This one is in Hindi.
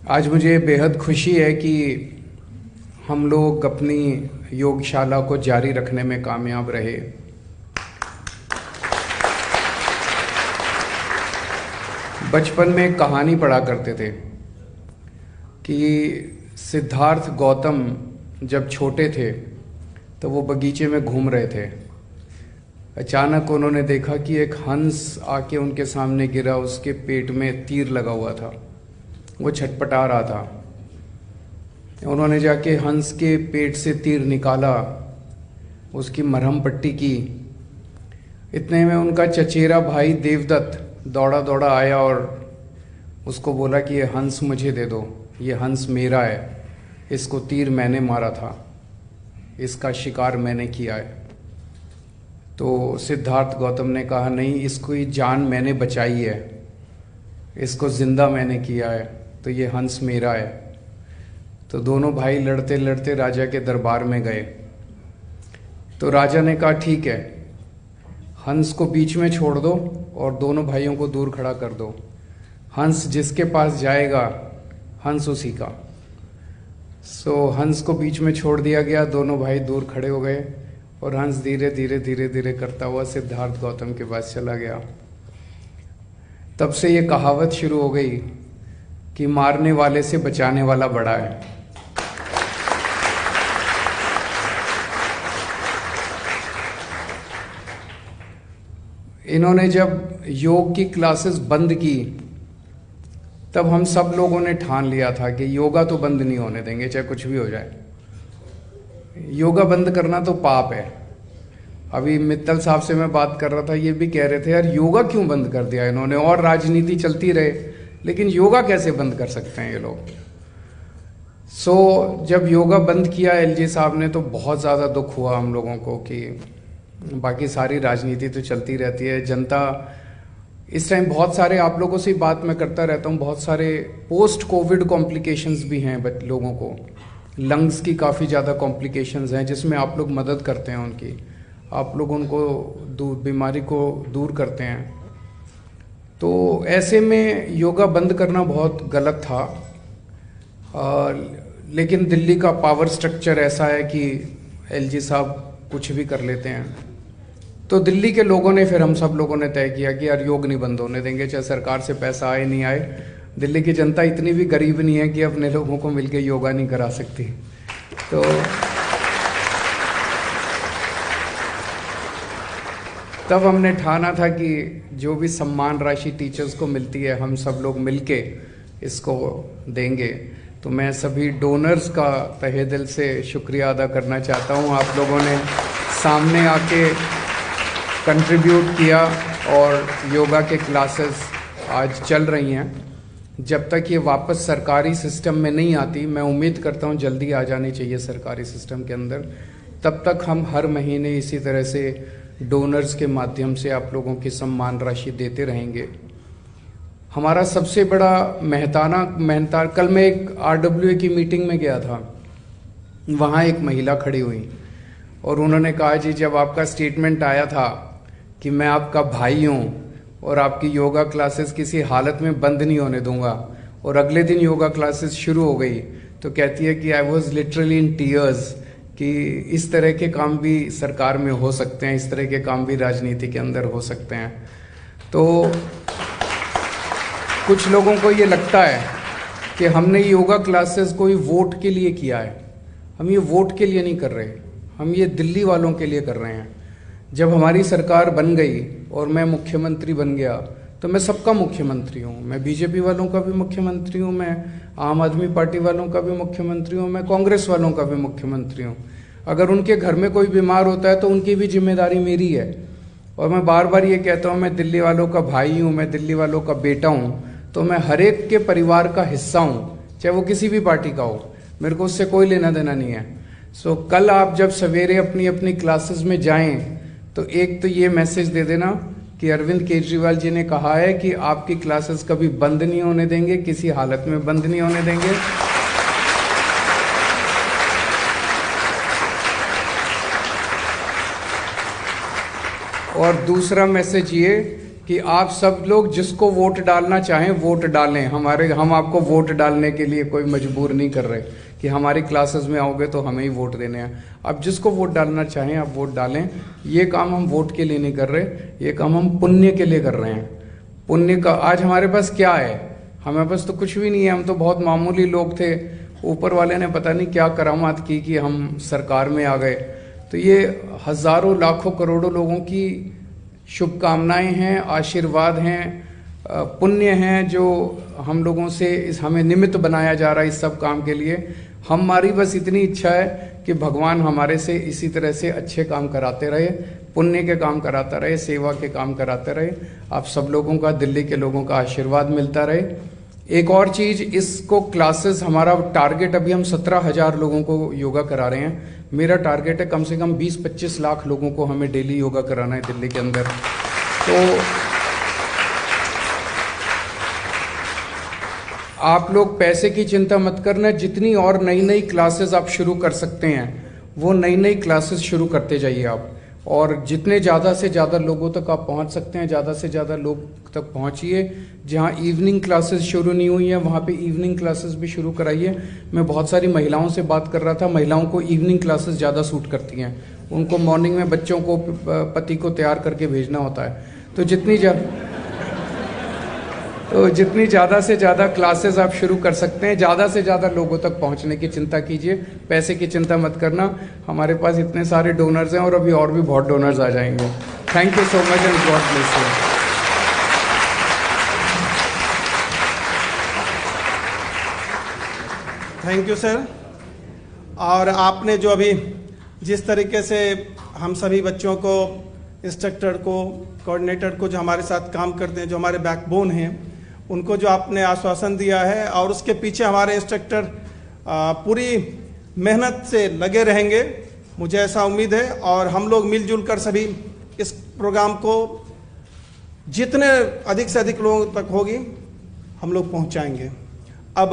आज मुझे बेहद खुशी है कि हम लोग अपनी योगशाला को जारी रखने में कामयाब रहे। बचपन में एक कहानी पढ़ा करते थे कि सिद्धार्थ गौतम जब छोटे थे तो वो बगीचे में घूम रहे थे। अचानक उन्होंने देखा कि एक हंस आके उनके सामने गिरा, उसके पेट में तीर लगा हुआ था, वो छटपटा रहा था। उन्होंने जाके हंस के पेट से तीर निकाला, उसकी मरहम पट्टी की। इतने में उनका चचेरा भाई देवदत्त दौड़ा दौड़ा आया और उसको बोला कि ये हंस मुझे दे दो, ये हंस मेरा है, इसको तीर मैंने मारा था, इसका शिकार मैंने किया है। तो सिद्धार्थ गौतम ने कहा नहीं, इसको ये जान मैंने बचाई है, इसको जिंदा मैंने किया है, तो ये हंस मेरा है। तो दोनों भाई लड़ते लड़ते राजा के दरबार में गए। तो राजा ने कहा ठीक है, हंस को बीच में छोड़ दो और दोनों भाइयों को दूर खड़ा कर दो। हंस जिसके पास जाएगा, हंस उसी का। हंस को बीच में छोड़ दिया गया, दोनों भाई दूर खड़े हो गए और हंस धीरे धीरे धीरे धीरे करता हुआ सिद्धार्थ गौतम के पास चला गया। तब से ये कहावत शुरू हो गई कि मारने वाले से बचाने वाला बड़ा है। इन्होंने जब योग की क्लासेस बंद की तब हम सब लोगों ने ठान लिया था कि योगा तो बंद नहीं होने देंगे, चाहे कुछ भी हो जाए। योगा बंद करना तो पाप है। अभी मित्तल साहब से मैं बात कर रहा था, ये भी कह रहे थे यार योगा क्यों बंद कर दिया इन्होंने, और राजनीति चलती रहे, लेकिन योगा कैसे बंद कर सकते हैं ये लोग। जब योगा बंद किया एलजी साहब ने तो बहुत ज़्यादा दुख हुआ हम लोगों को कि बाकी सारी राजनीति तो चलती रहती है। जनता इस टाइम, बहुत सारे आप लोगों से बात मैं करता रहता हूँ, बहुत सारे पोस्ट कोविड कॉम्प्लिकेशंस भी हैं लोगों को। लंग्स की काफ़ी ज़्यादा कॉम्प्लिकेशंस हैं जिसमें आप लोग मदद करते हैं उनकी, आप लोग उनको बीमारी को दूर करते हैं। तो ऐसे में योगा बंद करना बहुत गलत था। लेकिन दिल्ली का पावर स्ट्रक्चर ऐसा है कि एलजी साहब कुछ भी कर लेते हैं। तो दिल्ली के लोगों ने, फिर हम सब लोगों ने तय किया कि यार योग नहीं बंद होने देंगे, चाहे सरकार से पैसा आए नहीं आए। दिल्ली की जनता इतनी भी गरीब नहीं है कि अपने लोगों को मिलके योगा नहीं करा सकती। तो तब हमने ठाना था कि जो भी सम्मान राशि टीचर्स को मिलती है हम सब लोग मिलके इसको देंगे। तो मैं सभी डोनर्स का तहे दिल से शुक्रिया अदा करना चाहता हूँ। आप लोगों ने सामने आके कंट्रीब्यूट किया और योगा के क्लासेस आज चल रही हैं। जब तक ये वापस सरकारी सिस्टम में नहीं आती, मैं उम्मीद करता हूँ जल्दी आ जानी चाहिए सरकारी सिस्टम के अंदर, तब तक हम हर महीने इसी तरह से डोनर्स के माध्यम से आप लोगों की सम्मान राशि देते रहेंगे। हमारा सबसे बड़ा मेहनताना कल मैं एक आरडब्ल्यूए की मीटिंग में गया था, वहाँ एक महिला खड़ी हुई और उन्होंने कहा जी जब आपका स्टेटमेंट आया था कि मैं आपका भाई हूँ और आपकी योगा क्लासेस किसी हालत में बंद नहीं होने दूंगा, और अगले दिन योगा क्लासेस शुरू हो गई, तो कहती है कि I was literally in tears कि इस तरह के काम भी सरकार में हो सकते हैं, इस तरह के काम भी राजनीति के अंदर हो सकते हैं। तो कुछ लोगों को ये लगता है कि हमने योगा क्लासेस कोई वोट के लिए किया है। हम ये वोट के लिए नहीं कर रहे, हम ये दिल्ली वालों के लिए कर रहे हैं। जब हमारी सरकार बन गई और मैं मुख्यमंत्री बन गया तो मैं सबका मुख्यमंत्री हूँ। मैं बीजेपी वालों का भी मुख्यमंत्री हूँ, मैं आम आदमी पार्टी वालों का भी मुख्यमंत्री हूँ, मैं कांग्रेस वालों का भी मुख्यमंत्री हूँ। अगर उनके घर में कोई बीमार होता है तो उनकी भी जिम्मेदारी मेरी है। और मैं बार बार ये कहता हूँ मैं दिल्ली वालों का भाई हूँ, मैं दिल्ली वालों का बेटा हूँ, तो मैं हर एक के परिवार का हिस्सा हूँ, चाहे वो किसी भी पार्टी का हो, मेरे को उससे कोई लेना देना नहीं है। कल आप जब सवेरे अपनी अपनी क्लासेस में जाएं तो एक तो ये मैसेज दे देना कि अरविंद केजरीवाल जी ने कहा है कि आपकी क्लासेस कभी बंद नहीं होने देंगे, किसी हालत में बंद नहीं होने देंगे। और दूसरा मैसेज ये कि आप सब लोग जिसको वोट डालना चाहें वोट डालें। हम आपको वोट डालने के लिए कोई मजबूर नहीं कर रहे कि हमारी क्लासेस में आओगे तो हमें ही वोट देने हैं। आप जिसको वोट डालना चाहें आप वोट डालें। ये काम हम वोट के लिए नहीं कर रहे, ये काम हम पुण्य के लिए कर रहे हैं। पुण्य का आज हमारे पास क्या है? हमारे पास तो कुछ भी नहीं है, हम तो बहुत मामूली लोग थे। ऊपर वाले ने पता नहीं क्या करामात की कि हम सरकार में आ गए। तो ये हजारों लाखों करोड़ों लोगों की शुभकामनाएं हैं, आशीर्वाद हैं, पुण्य हैं जो हम लोगों से हमें निमित्त बनाया जा रहा है इस सब काम के लिए। हमारी बस इतनी इच्छा है कि भगवान हमारे से इसी तरह से अच्छे काम कराते रहे, पुण्य के काम कराता रहे, सेवा के काम कराते रहे। आप सब लोगों का, दिल्ली के लोगों का आशीर्वाद मिलता रहे। एक और चीज, इसको क्लासेस, हमारा टारगेट अभी हम 17,000 लोगों को योगा करा रहे हैं। मेरा टारगेट है कम से कम 20-25 लाख लोगों को हमें डेली योगा कराना है दिल्ली के अंदर। तो आप लोग पैसे की चिंता मत करना, जितनी और नई नई क्लासेस आप शुरू कर सकते हैं वो नई नई क्लासेस शुरू करते जाइए आप। और जितने ज़्यादा से ज़्यादा लोगों तक आप पहुंच सकते हैं ज़्यादा से ज़्यादा लोग तक पहुंचिए। जहां इवनिंग क्लासेस शुरू नहीं हुई हैं वहां पे इवनिंग क्लासेस भी शुरू कराइए। मैं बहुत सारी महिलाओं से बात कर रहा था, महिलाओं को इवनिंग क्लासेस ज़्यादा सूट करती हैं। उनको मॉर्निंग में बच्चों को, पति को तैयार करके भेजना होता है। तो जितनी ज़्यादा से ज़्यादा क्लासेस आप शुरू कर सकते हैं, ज़्यादा से ज़्यादा लोगों तक पहुंचने की चिंता कीजिए। पैसे की चिंता मत करना, हमारे पास इतने सारे डोनर्स हैं और अभी और भी बहुत डोनर्स आ जाएंगे। Thank you so much and God bless you. Thank you sir. और आपने जो अभी जिस तरीके से हम सभी बच्चों को, इंस्ट्रक्टर को, कोऑर्डिनेटर को, जो हमारे साथ काम करते हैं, जो हमारे बैकबोन हैं, उनको जो आपने आश्वासन दिया है और उसके पीछे हमारे इंस्ट्रक्टर पूरी मेहनत से लगे रहेंगे, मुझे ऐसा उम्मीद है। और हम लोग मिलजुल कर सभी इस प्रोग्राम को जितने अधिक से अधिक लोगों तक होगी हम लोग पहुंचाएंगे। अब